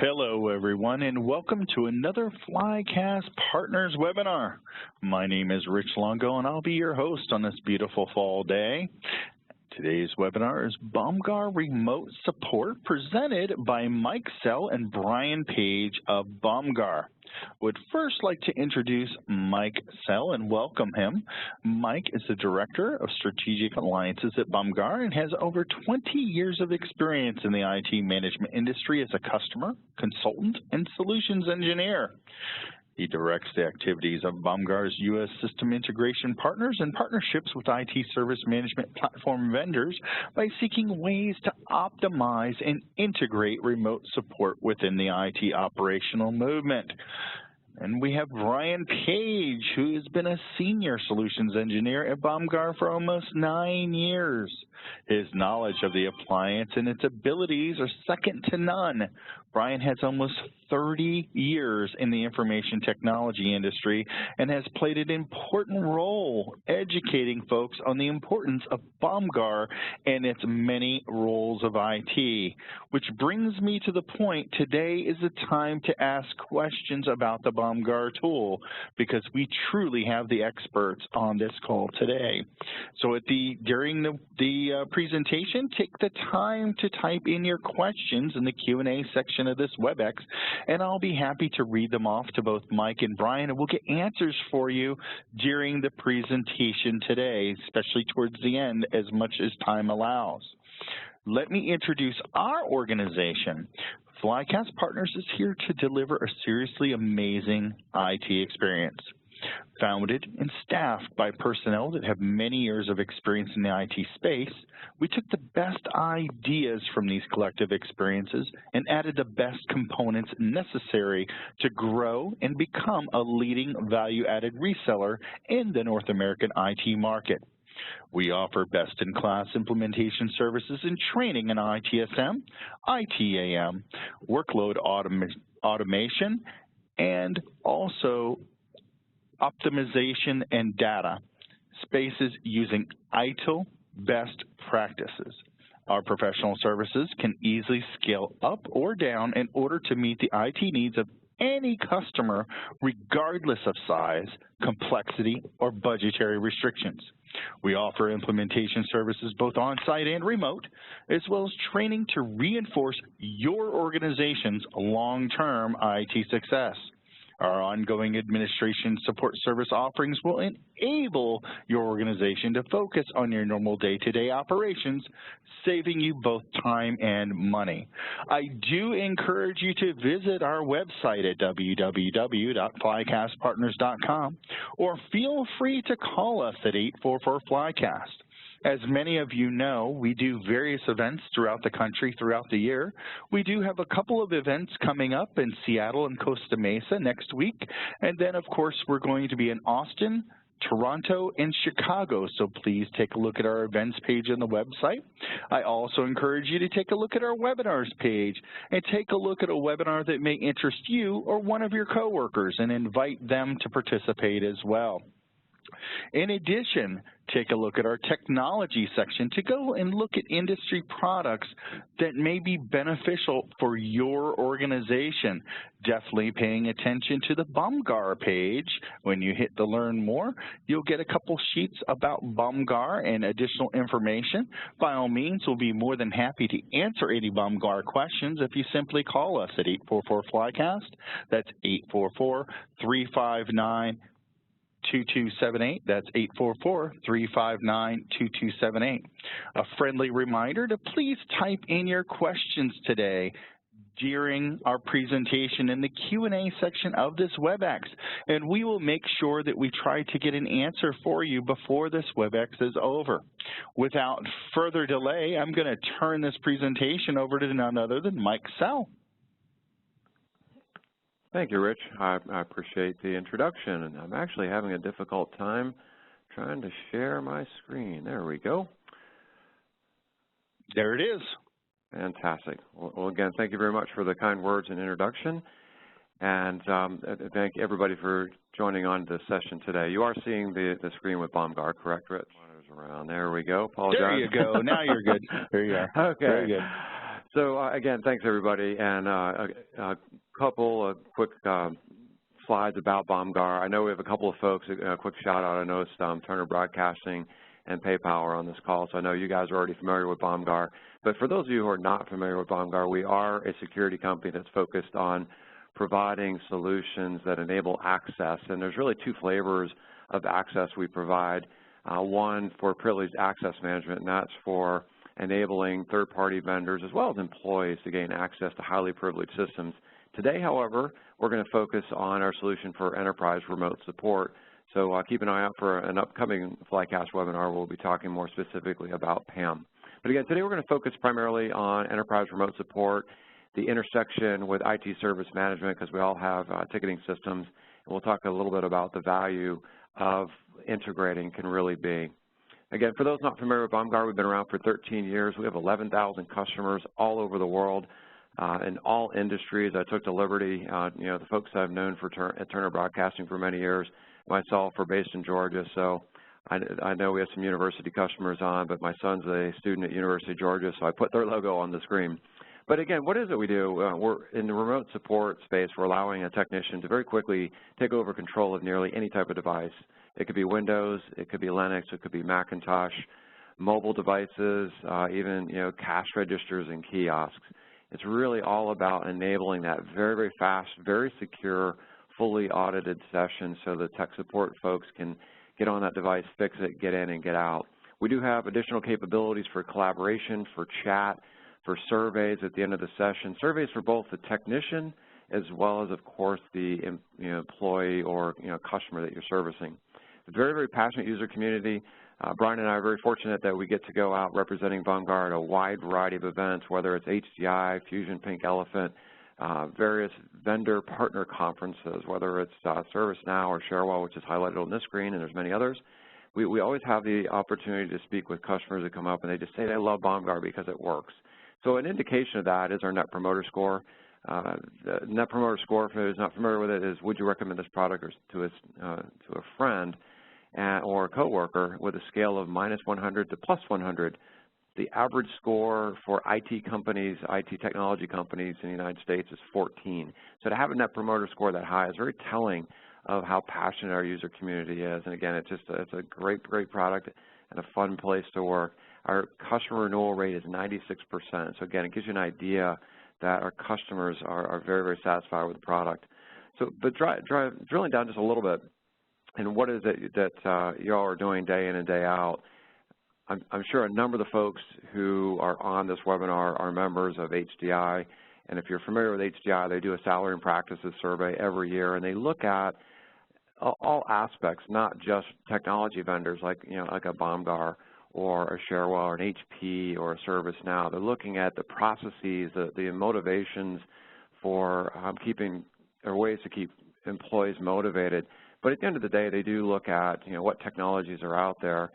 Hello, everyone, and welcome to another Flycast Partners webinar. My name is Rich Longo, and I'll be your host on this beautiful fall day. Today's webinar is Bomgar Remote Support, presented by Mike Sell and Brian Page of Bomgar. Would first like to introduce Mike Sell and welcome him. Mike is the Director of Strategic Alliances at Bomgar and has over 20 years of experience in the IT management industry as a customer, consultant, and solutions engineer. He directs the activities of Bomgar's U.S. system integration partners and partnerships with IT service management platform vendors by seeking ways to optimize and integrate remote support within the IT operational movement. And we have Brian Page, who has been a senior solutions engineer at Bomgar for almost 9 years. His knowledge of the appliance and its abilities are second to none. Brian has almost 30 years in the information technology industry and has played an important role educating folks on the importance of Bomgar and its many roles of IT. Which brings me to the point, today is the time to ask questions about the Bomgar tool, because we truly have the experts on this call today. So during the presentation, take the time to type in your questions in the Q&A section of this WebEx, and I'll be happy to read them off to both Mike and Brian, and we'll get answers for you during the presentation today, especially towards the end, as much as time allows. Let me introduce our organization. Flycast Partners is here to deliver a seriously amazing IT experience. Founded and staffed by personnel that have many years of experience in the IT space, we took the best ideas from these collective experiences and added the best components necessary to grow and become a leading value-added reseller in the North American IT market. We offer best-in-class implementation services and training in ITSM, ITAM, workload automation, and also optimization and data spaces using ITIL best practices. Our professional services can easily scale up or down in order to meet the IT needs of any customer, regardless of size, complexity, or budgetary restrictions. We offer implementation services both on-site and remote, as well as training to reinforce your organization's long-term IT success. Our ongoing administration support service offerings will enable your organization to focus on your normal day-to-day operations, saving you both time and money. I do encourage you to visit our website at www.flycastpartners.com, or feel free to call us at 844-FLYCAST. As many of you know, we do various events throughout the country throughout the year. We do have a couple of events coming up in Seattle and Costa Mesa next week. And then, of course, we're going to be in Austin, Toronto, and Chicago, so please take a look at our events page on the website. I also encourage you to take a look at our webinars page and take a look at a webinar that may interest you or one of your coworkers and invite them to participate as well. In addition, take a look at our technology section to go and look at industry products that may be beneficial for your organization. Definitely paying attention to the Bomgar page. When you hit the Learn More, you'll get a couple sheets about Bomgar and additional information. By all means, we'll be more than happy to answer any Bomgar questions if you simply call us at 844-FLYCAST. That's 844-359-2278. That's 844-359-2278. A friendly reminder to please type in your questions today during our presentation in the Q&A section of this WebEx, and we will make sure that we try to get an answer for you before this WebEx is over. Without further delay, I'm going to turn this presentation over to none other than Mike Sell. Thank you, Rich. I appreciate the introduction, and I'm actually having a difficult time trying to share my screen. There we go. There it is. Fantastic. Well, again, thank you very much for the kind words and introduction, and thank everybody for joining on this session today. You are seeing the screen with Bomgar, correct, Rich? Around. There we go. Apologize. There you go. Now you're good. There you are. Okay. Very good. So again, thanks everybody, and a couple of quick slides about Bomgar. I know we have a couple of folks, a quick shout out. I noticed Turner Broadcasting and PayPal are on this call, so I know you guys are already familiar with Bomgar. But for those of you who are not familiar with Bomgar, we are a security company that's focused on providing solutions that enable access, and there's really two flavors of access we provide. One for privileged access management, and that's for enabling third-party vendors as well as employees to gain access to highly privileged systems. Today, however, we're going to focus on our solution for enterprise remote support. So keep an eye out for an upcoming Flycast webinar where we'll be talking more specifically about PAM. But again, today we're going to focus primarily on enterprise remote support, the intersection with IT service management, because we all have ticketing systems, and we'll talk a little bit about the value of integrating can really be. Again, for those not familiar with Bomgar, we've been around for 13 years. We have 11,000 customers all over the world in all industries. I took the liberty, the folks I've known at Turner Broadcasting for many years, myself are based in Georgia, so I know we have some university customers on, but my son's a student at University of Georgia, so I put their logo on the screen. But again, what is it we do? We're in the remote support space. We're allowing a technician to very quickly take over control of nearly any type of device. It could be Windows, it could be Linux, it could be Macintosh, mobile devices, even cash registers and kiosks. It's really all about enabling that very, very fast, very secure, fully audited session so the tech support folks can get on that device, fix it, get in and get out. We do have additional capabilities for collaboration, for chat, for surveys at the end of the session, surveys for both the technician as well as, of course, the employee or customer that you're servicing. A very, very passionate user community. Brian and I are very fortunate that we get to go out representing Bomgar at a wide variety of events, whether it's HDI, Fusion, Pink Elephant, various vendor partner conferences, whether it's ServiceNow or Sharewell, which is highlighted on this screen, and there's many others. We always have the opportunity to speak with customers that come up and they just say they love Bomgar because it works. So an indication of that is our Net Promoter Score. The Net Promoter Score, for those not familiar with it, is would you recommend this product to a friend or a coworker with a scale of -100 to +100. The average score for IT companies, IT technology companies in the United States is 14. So to have a Net Promoter Score that high is very telling of how passionate our user community is. And again, it's a great, great product and a fun place to work. Our customer renewal rate is 96%. So again, it gives you an idea that our customers are very, very satisfied with the product. So, but drilling down just a little bit, and what is it that y'all are doing day in and day out? I'm sure a number of the folks who are on this webinar are members of HDI, and if you're familiar with HDI, they do a salary and practices survey every year, and they look at all aspects, not just technology vendors like like a Bomgar or a Sharewell or an HP or a ServiceNow. They're looking at the processes, the motivations for keeping, or ways to keep employees motivated. But at the end of the day, they do look at what technologies are out there.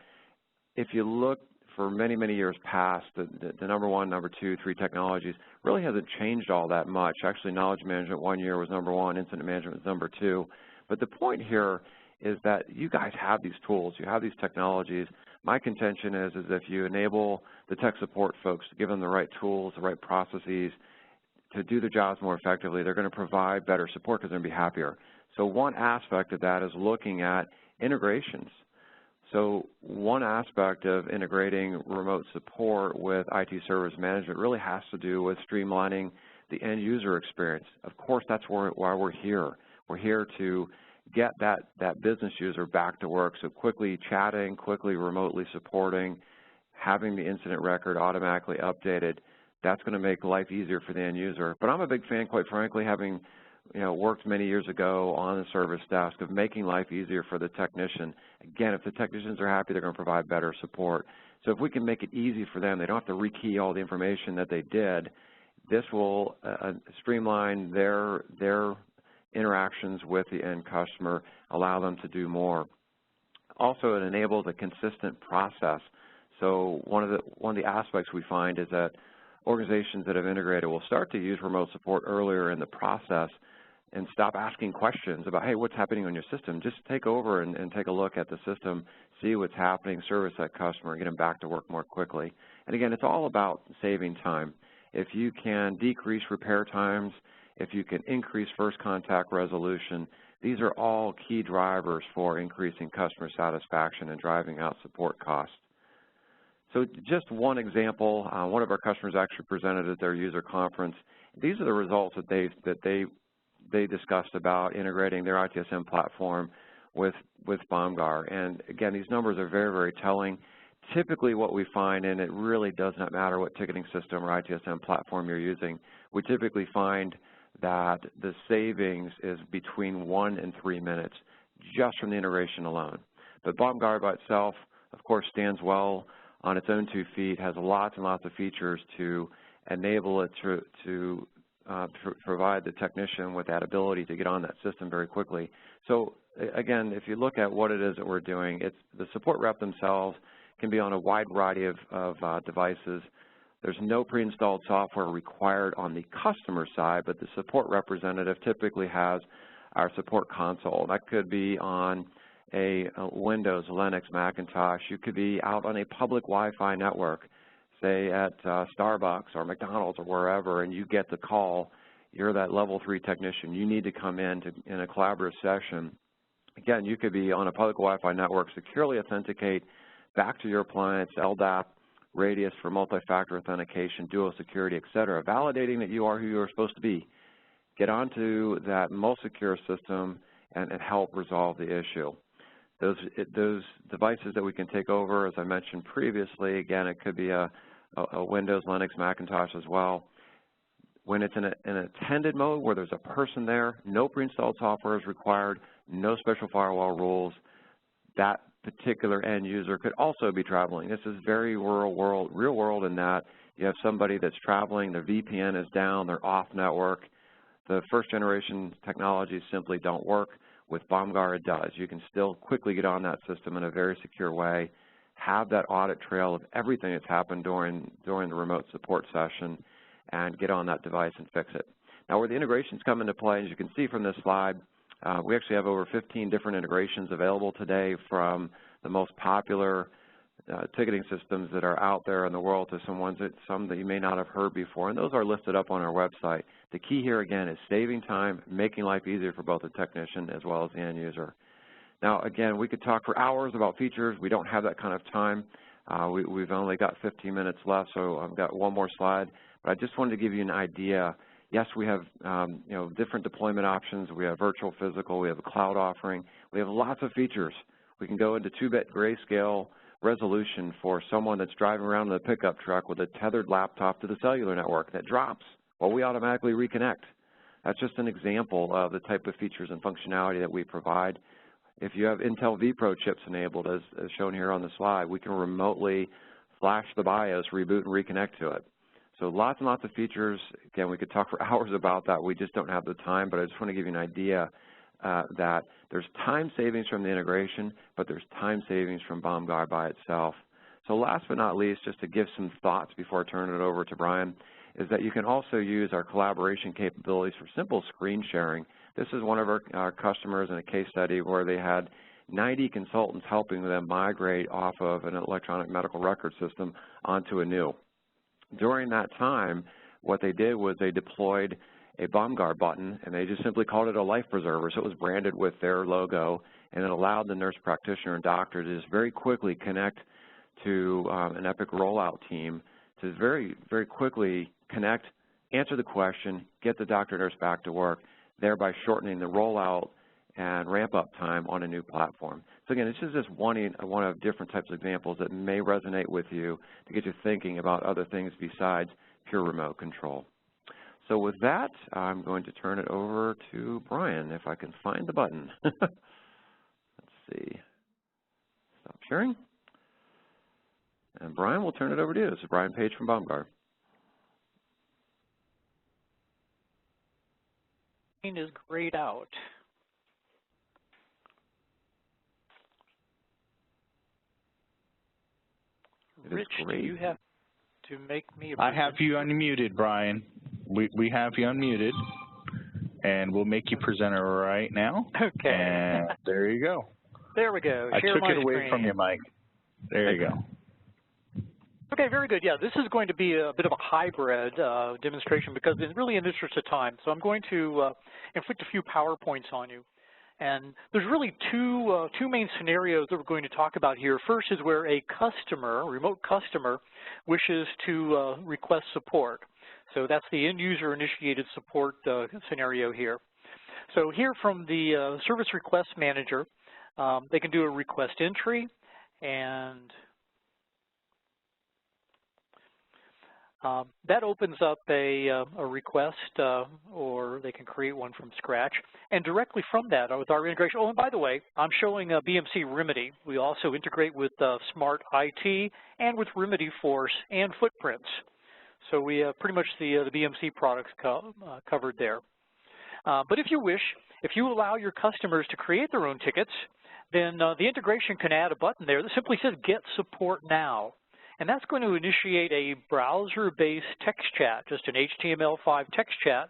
If you look for many, many years past, the number 1, number 2, 3 technologies really hasn't changed all that much. Actually, knowledge management one year was number 1, incident management was number 2. But the point here is that you guys have these tools, you have these technologies. My contention is if you enable the tech support folks to give them the right tools, the right processes to do their jobs more effectively, they're going to provide better support because they're going to be happier. So one aspect of that is looking at integrations. So one aspect of integrating remote support with IT service management really has to do with streamlining the end user experience. Of course, that's why we're here. We're here to get that business user back to work. So quickly chatting, quickly remotely supporting, having the incident record automatically updated, that's going to make life easier for the end user. But I'm a big fan, quite frankly, having worked many years ago on the service desk, of making life easier for the technician. Again, if the technicians are happy, they're going to provide better support. So if we can make it easy for them, they don't have to rekey all the information that they did, this will streamline their interactions with the end customer, allow them to do more. Also, it enables a consistent process. So one of the aspects we find is that organizations that have integrated will start to use remote support earlier in the process and stop asking questions about, hey, what's happening on your system? Just take over and take a look at the system, see what's happening, service that customer, and get them back to work more quickly. And again, it's all about saving time. if you can decrease repair times, if you can increase first contact resolution, these are all key drivers for increasing customer satisfaction and driving out support costs. So just one example, one of our customers actually presented at their user conference. These are the results that they discussed about integrating their ITSM platform with Bomgar. And again, these numbers are very, very telling. Typically what we find, and it really does not matter what ticketing system or ITSM platform you're using, we typically find that the savings is between 1 and 3 minutes just from the integration alone. But Bomgar by itself, of course, stands well on its own 2 feet, has lots and lots of features to enable it to provide the technician with that ability to get on that system very quickly. So again, if you look at what it is that we're doing, it's the support rep themselves can be on a wide variety of devices. There's no pre-installed software required on the customer side, but the support representative typically has our support console. That could be on a Windows, Linux, Macintosh. You could be out on a public Wi-Fi network, say at Starbucks or McDonald's or wherever, and you get the call. You're that level 3 technician. You need to come in a collaborative session. Again, you could be on a public Wi-Fi network, securely authenticate back to your appliance, LDAP, Radius for multi-factor authentication, dual security, et cetera, validating that you are who you're supposed to be. Get onto that most secure system and help resolve the issue. Those devices that we can take over, as I mentioned previously, again, it could be a Windows, Linux, Macintosh as well. When it's in an attended mode where there's a person there, no pre-installed software is required, no special firewall rules, that particular end user could also be traveling. This is very real world in that you have somebody that's traveling, their VPN is down, they're off network. The first generation technologies simply don't work. With Bomgar, it does. You can still quickly get on that system in a very secure way, have that audit trail of everything that's happened during the remote support session, and get on that device and fix it. Now, where the integrations come into play, as you can see from this slide, we actually have over 15 different integrations available today, from the most popular ticketing systems that are out there in the world to some that you may not have heard before, and those are listed up on our website. The key here, again, is saving time, making life easier for both the technician as well as the end user. Now, again, we could talk for hours about features. We don't have that kind of time. We've only got 15 minutes left, so I've got one more slide. But I just wanted to give you an idea. Yes, we have different deployment options. We have virtual, physical. We have a cloud offering. We have lots of features. We can go into 2-bit grayscale resolution for someone that's driving around in a pickup truck with a tethered laptop to the cellular network that drops. Well, we automatically reconnect. That's just an example of the type of features and functionality that we provide. If you have Intel vPro chips enabled, as shown here on the slide, we can remotely flash the BIOS, reboot, and reconnect to it. So lots and lots of features. Again, we could talk for hours about that. We just don't have the time, but I just want to give you an idea that there's time savings from the integration, but there's time savings from Bomgar by itself. So last but not least, just to give some thoughts before I turn it over to Brian, is that you can also use our collaboration capabilities for simple screen sharing. This is one of our customers in a case study where they had 90 consultants helping them migrate off of an electronic medical record system onto a new. During that time, what they did was they deployed a Bomgar button, and they just simply called it a life preserver. So it was branded with their logo, and it allowed the nurse practitioner and doctor to just very quickly connect to an Epic rollout team to very, very quickly connect, answer the question, get the doctor nurse back to work, thereby shortening the rollout and ramp-up time on a new platform. So again, this is just one of different types of examples that may resonate with you to get you thinking about other things besides pure remote control. So with that, I'm going to turn it over to Brian, if I can find the button. Let's see. Stop sharing. And Brian, we'll turn it over to you. This is Brian Page from Bomgar. Is grayed out. Rich, do you have to make me a I have you unmuted, Brian. We have you unmuted, and we'll make you presenter right now. Okay. And there you go. There we go. I Share took my it away screen. from you, Mike. There you go. Okay, very good. Yeah, this is going to be a bit of a hybrid demonstration because it's really in the interest of time. So I'm going to inflict a few PowerPoints on you. And there's really two main scenarios that we're going to talk about here. First is where a customer, a remote customer, wishes to request support. So that's the end user initiated support scenario here. So here from the service request manager, they can do a request entry, and that opens up a request, or they can create one from scratch. And directly from that, with our integration, oh, and by the way, I'm showing a BMC Remedy. We also integrate with Smart IT and with Remedy Force and Footprints. So we have pretty much the BMC products covered there. But if you wish, if you allow your customers to create their own tickets, then the integration can add a button there that simply says Get Support Now. And that's going to initiate a browser-based text chat, just an HTML5 text chat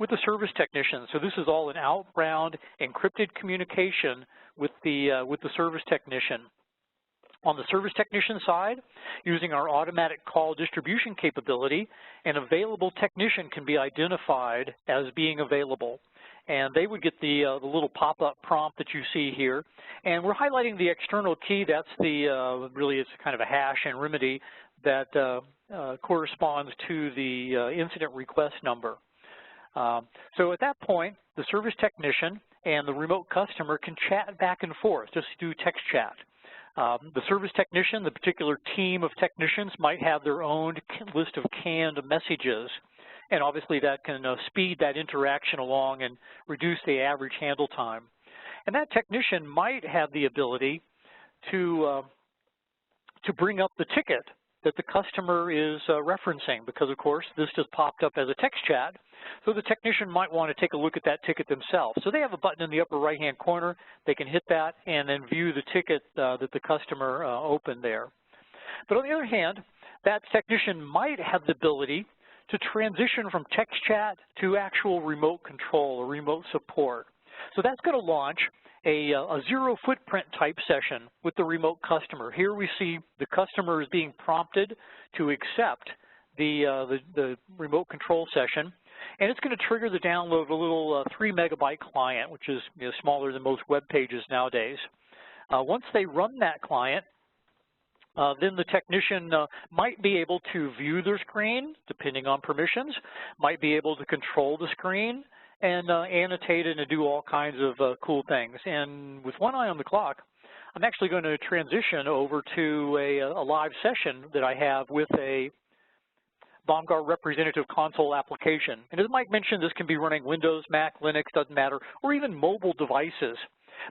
with the service technician. So this is all an outbound encrypted communication with the service technician. On the service technician side, using our automatic call distribution capability, an available technician can be identified as being available. And they would get the little pop-up prompt that you see here. And we're highlighting the external key. That's the, really it's kind of a hash and remedy that corresponds to the incident request number. So at that point, the service technician and the remote customer can chat back and forth, just do text chat. The service technician, the particular team of technicians, might have their own list of canned messages. And obviously that can speed that interaction along and reduce the average handle time. And that technician might have the ability to bring up the ticket that the customer is referencing, because of course this just popped up as a text chat. So the technician might want to take a look at that ticket themselves. So they have a button in the upper right-hand corner. They can hit that and then view the ticket that the customer opened there. But on the other hand, that technician might have the ability to transition from text chat to actual remote control or remote support. So that's going to launch a zero footprint type session with the remote customer. Here we see the customer is being prompted to accept the remote control session, and it's going to trigger the download of a little 3 megabyte client, which is smaller than most web pages nowadays. Once they run that client, then the technician might be able to view their screen, depending on permissions, might be able to control the screen and annotate it and do all kinds of cool things. And with one eye on the clock, I'm actually going to transition over to a live session that I have with a Bomgar representative console application. And as Mike mentioned, this can be running Windows, Mac, Linux, doesn't matter, or even mobile devices.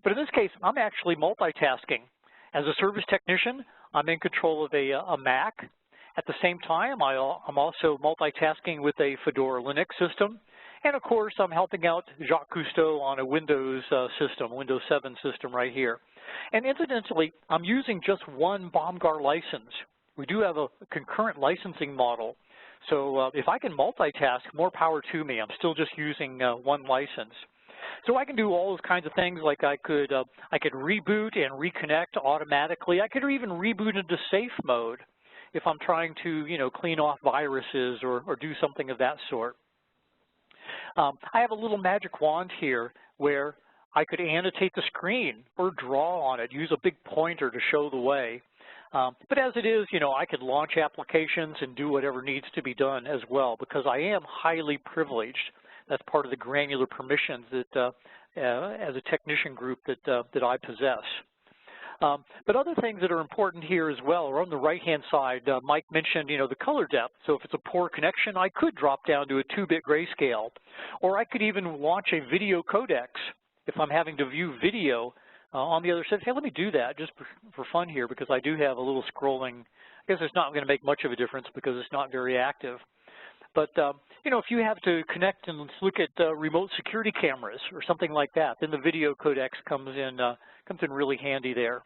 But in this case, I'm actually multitasking. As a service technician, I'm in control of a Mac. At the same time, I'm also multitasking with a Fedora Linux system. And of course, I'm helping out Jacques Cousteau on a Windows system, Windows 7 system right here. And incidentally, I'm using just one Bomgar license. We do have a concurrent licensing model. So if I can multitask, more power to me. I'm still just using one license. So I can do all those kinds of things, like I could reboot and reconnect automatically. I could even reboot into safe mode if I'm trying to, clean off viruses or do something of that sort. I have a little magic wand here where I could annotate the screen or draw on it, use a big pointer to show the way. But as it is, I could launch applications and do whatever needs to be done as well, because I am highly privileged. That's part of the granular permissions that, as a technician group, that I possess. But other things that are important here as well are on the right-hand side. Mike mentioned, the color depth. So if it's a poor connection, I could drop down to a 2-bit grayscale, or I could even launch a video codec if I'm having to view video on the other side. Hey, let me do that just for fun here, because I do have a little scrolling. I guess it's not going to make much of a difference because it's not very active. But, if you have to connect and look at remote security cameras or something like that, then the video codec comes in really handy there.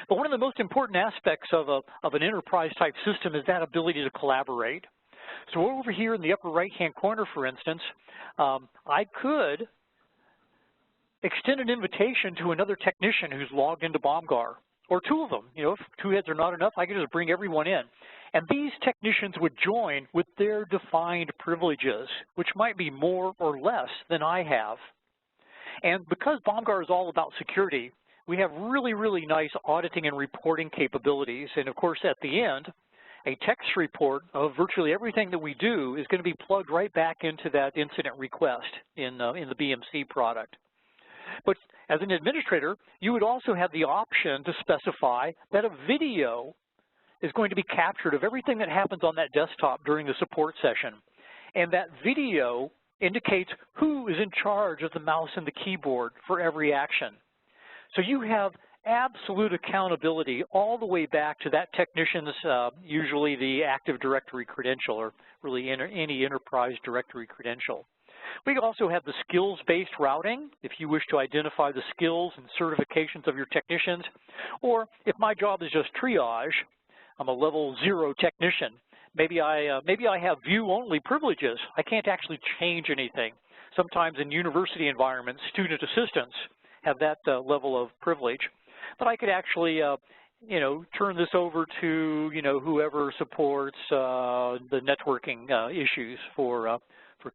But one of the most important aspects of an enterprise-type system is that ability to collaborate. So over here in the upper right-hand corner, for instance, I could extend an invitation to another technician who's logged into Bomgar. or 2 of them. You know, if 2 heads are not enough, I can just bring everyone in. And these technicians would join with their defined privileges, which might be more or less than I have. And because Bomgar is all about security, we have really, really nice auditing and reporting capabilities. And of course, at the end, a text report of virtually everything that we do is going to be plugged right back into that incident request in the BMC product. But as an administrator, you would also have the option to specify that a video is going to be captured of everything that happens on that desktop during the support session. And that video indicates who is in charge of the mouse and the keyboard for every action. So you have absolute accountability all the way back to that technician's, usually the Active Directory credential, or really any enterprise directory credential. We also have the skills-based routing, if you wish to identify the skills and certifications of your technicians, or if my job is just triage, I'm a level 0 technician. Maybe I have view-only privileges. I can't actually change anything. Sometimes in university environments, student assistants have that level of privilege. But I could actually, you know, turn this over to, you know, whoever supports the networking issues for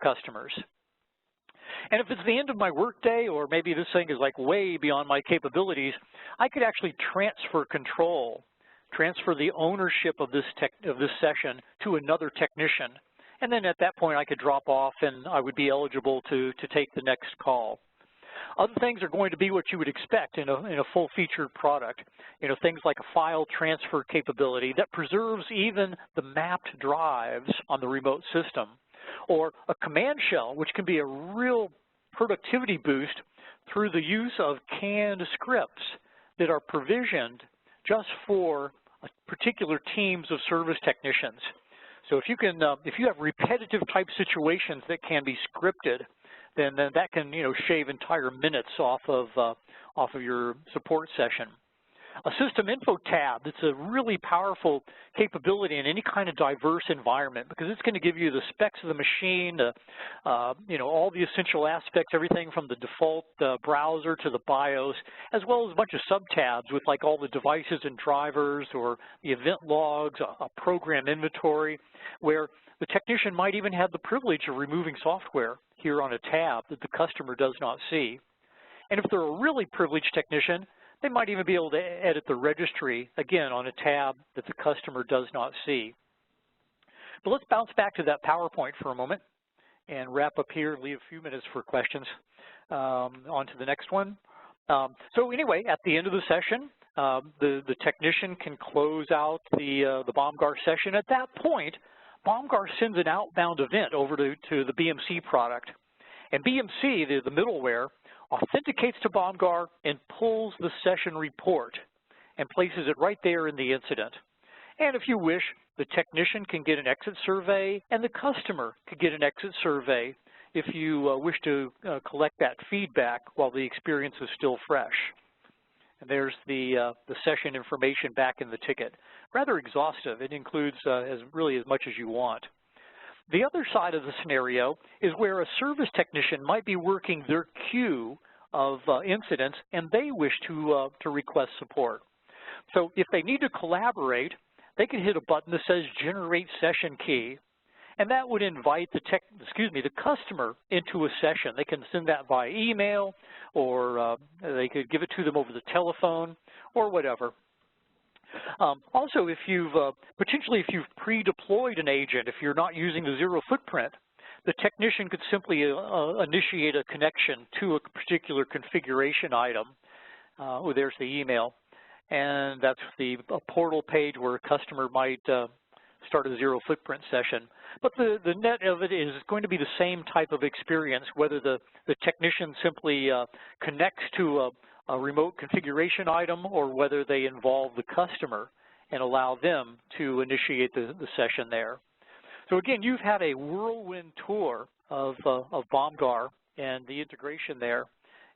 customers. And if it's the end of my workday, or maybe this thing is like way beyond my capabilities, I could actually transfer control, transfer the ownership of this session to another technician. And then at that point, I could drop off and I would be eligible to take the next call. Other things are going to be what you would expect in a full-featured product. You know, things like a file transfer capability that preserves even the mapped drives on the remote system, or a command shell, which can be a real productivity boost through the use of canned scripts that are provisioned just for particular teams of service technicians. So if you can, if you have repetitive type situations that can be scripted, then that can, you know, shave entire minutes off of your support session. A system info tab, that's a really powerful capability in any kind of diverse environment, because it's going to give you the specs of the machine, you know, all the essential aspects, everything from the default browser to the BIOS, as well as a bunch of sub-tabs with like all the devices and drivers, or the event logs, a program inventory, where the technician might even have the privilege of removing software here on a tab that the customer does not see. And if they're a really privileged technician, they might even be able to edit the registry, again, on a tab that the customer does not see. But let's bounce back to that PowerPoint for a moment and wrap up here and leave a few minutes for questions. On to the next one. So anyway, at the end of the session, the technician can close out the Bomgar session. At that point, Bomgar sends an outbound event over to the BMC product. And BMC, the middleware, authenticates to Bomgar and pulls the session report and places it right there in the incident. And if you wish, the technician can get an exit survey, and the customer could get an exit survey if you wish to collect that feedback while the experience is still fresh. And there's the session information back in the ticket. Rather exhaustive. It includes really as much as you want. The other side of the scenario is where a service technician might be working their queue of incidents, and they wish to request support. So if they need to collaborate, they can hit a button that says Generate Session Key, and that would invite the customer into a session. They can send that via email, or they could give it to them over the telephone, or whatever. Also, if you've potentially if you've pre-deployed an agent, if you're not using the zero footprint, the technician could simply initiate a connection to a particular configuration item. Oh, there's the email, and that's the portal page where a customer might start a zero footprint session. But the net of it is going to be the same type of experience, whether the technician simply connects to a remote configuration item, or whether they involve the customer and allow them to initiate the session there. So again, you've had a whirlwind tour of Bomgar and the integration there.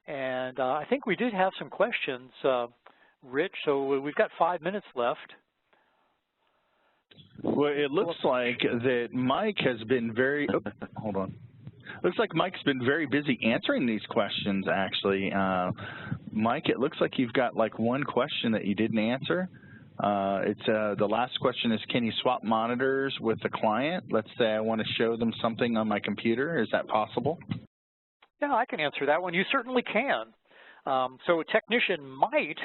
And I think we did have some questions, Rich, so we've got 5 minutes left. Well, it looks like that Mike has been very, looks like Mike's been very busy answering these questions, actually. Mike, it looks like you've got like one question that you didn't answer. The last question is, can you swap monitors with the client? Let's say I want to show them something on my computer. Is that possible? Yeah, I can answer that one. You certainly can. So a technician might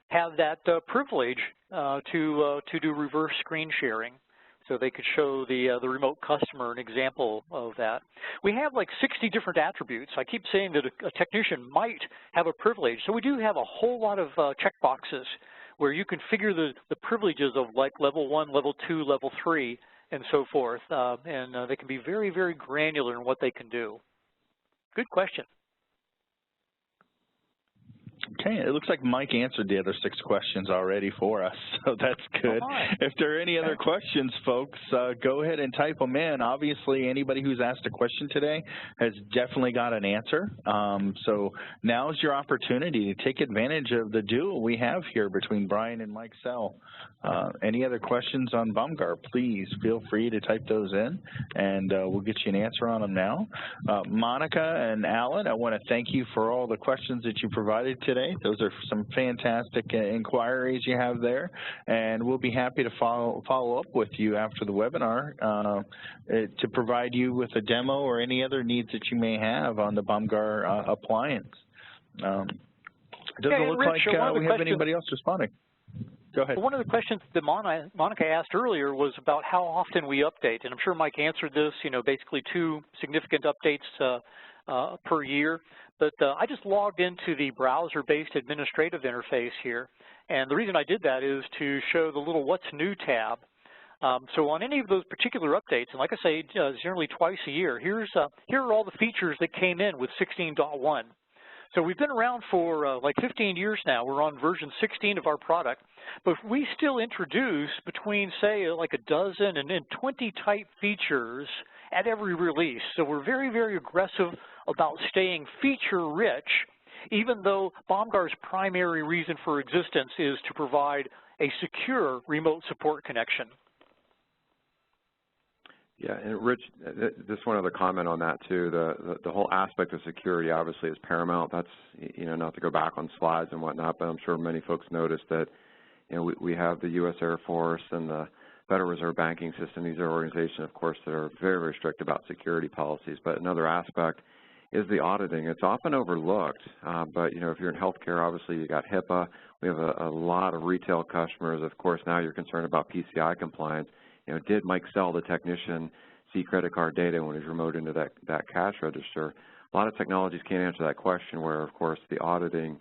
have that privilege to do reverse screen sharing. So they could show the remote customer an example of that. We have like 60 different attributes. I keep saying that a technician might have a privilege. So we do have a whole lot of checkboxes where you configure the privileges of like level 1, level 2, level 3, and so forth. And they can be very, very granular in what they can do. Good question. Okay, it looks like Mike answered the other 6 questions already for us, so that's good. If there are any other questions, folks, go ahead and type them in. Obviously, anybody who's asked a question today has definitely got an answer. So now's your opportunity to take advantage of the duo we have here between Brian and Mike Sell. Any other questions on Bomgar, please feel free to type those in, and we'll get you an answer on them now. Monica and Alan, I want to thank you for all the questions that you provided today. Those are some fantastic inquiries you have there, and we'll be happy to follow up with you after the webinar to provide you with a demo or any other needs that you may have on the Bomgar appliance. It doesn't look like we have anybody else responding. Go ahead. One of the questions that Monica asked earlier was about how often we update, and I'm sure Mike answered this, basically 2 significant updates per year. But I just logged into the browser-based administrative interface here, and the reason I did that is to show the little What's New tab. So on any of those particular updates, and like I say, generally twice a year, here are all the features that came in with 16.1. So we've been around for like 15 years now. We're on version 16 of our product, but we still introduce between, say, like a dozen and 20 type features at every release. So we're very, very aggressive about staying feature-rich, even though Bomgar's primary reason for existence is to provide a secure remote support connection. Yeah, and Rich, just one other comment on that too. The whole aspect of security obviously is paramount. That's, not to go back on slides and whatnot, but I'm sure many folks noticed that, we have the U.S. Air Force and the Federal Reserve Banking System. These are organizations, of course, that are very, very strict about security policies. But another aspect is the auditing. It's often overlooked, but, if you're in healthcare, obviously you got HIPAA. We have a lot of retail customers. Of course, now you're concerned about PCI compliance. Did Mike Sell, the technician, see credit card data when he's remote into that cash register? A lot of technologies can't answer that question, where, of course, the auditing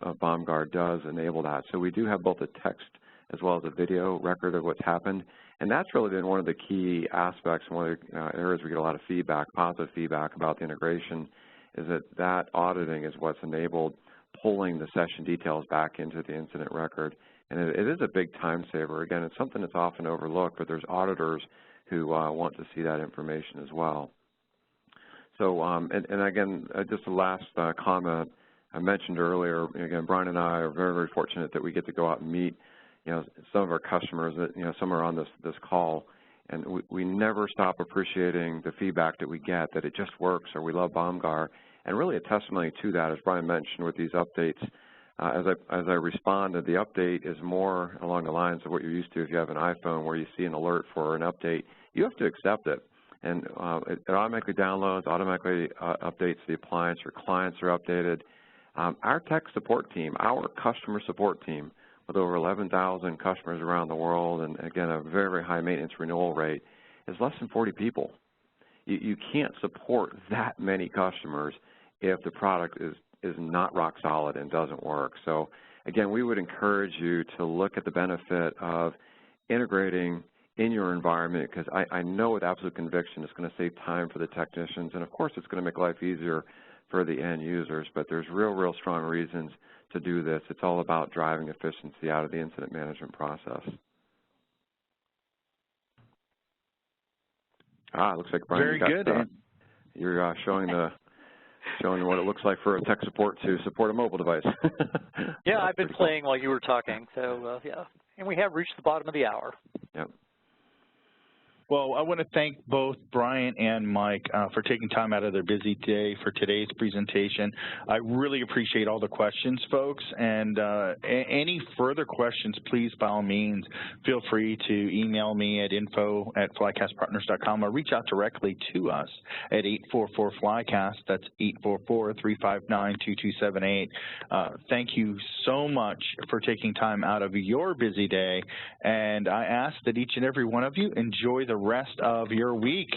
of Bomgar does enable that. So we do have both a text as well as a video record of what's happened, and that's really been one of the key aspects, and one of the areas we get a lot of feedback, positive feedback about the integration, is that auditing is what's enabled pulling the session details back into the incident record. And it is a big time saver. Again, it's something that's often overlooked, but there's auditors who want to see that information as well. So, and again, just the last comment I mentioned earlier, again, Brian and I are very, very fortunate that we get to go out and meet, some of our customers that, some are on this call, and we never stop appreciating the feedback that we get, that it just works, or we love Bomgar. And really a testimony to that, as Brian mentioned with these updates, as I responded, the update is more along the lines of what you're used to if you have an iPhone, where you see an alert for an update. You have to accept it, and it automatically downloads, automatically updates the appliance. Your clients are updated. Our tech support team, our customer support team, with over 11,000 customers around the world, and again, a very, very high maintenance renewal rate, is less than 40 people. You can't support that many customers if the product is not rock solid and doesn't work. So again, we would encourage you to look at the benefit of integrating in your environment, because I know with absolute conviction it's going to save time for the technicians, and of course it's going to make life easier for the end users, but there's real strong reasons to do this. It's all about driving efficiency out of the incident management process. It looks like Brian, very good. You're showing what it looks like for a tech support to support a mobile device. Yeah, I've been playing while you were talking, so yeah. And we have reached the bottom of the hour. Yep. Well, I want to thank both Brian and Mike for taking time out of their busy day for today's presentation. I really appreciate all the questions, folks, and any further questions, please, by all means, feel free to email me at info@flycastpartners.com or reach out directly to us at 844-FLYCAST. That's 844-359-2278. Thank you so much for taking time out of your busy day, and I ask that each and every one of you enjoy the rest of your week.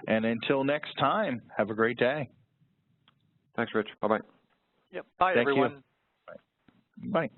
And until next time, have a great day. Thanks, Rich. Bye-bye. Yep. Bye, Thank everyone. You. Bye.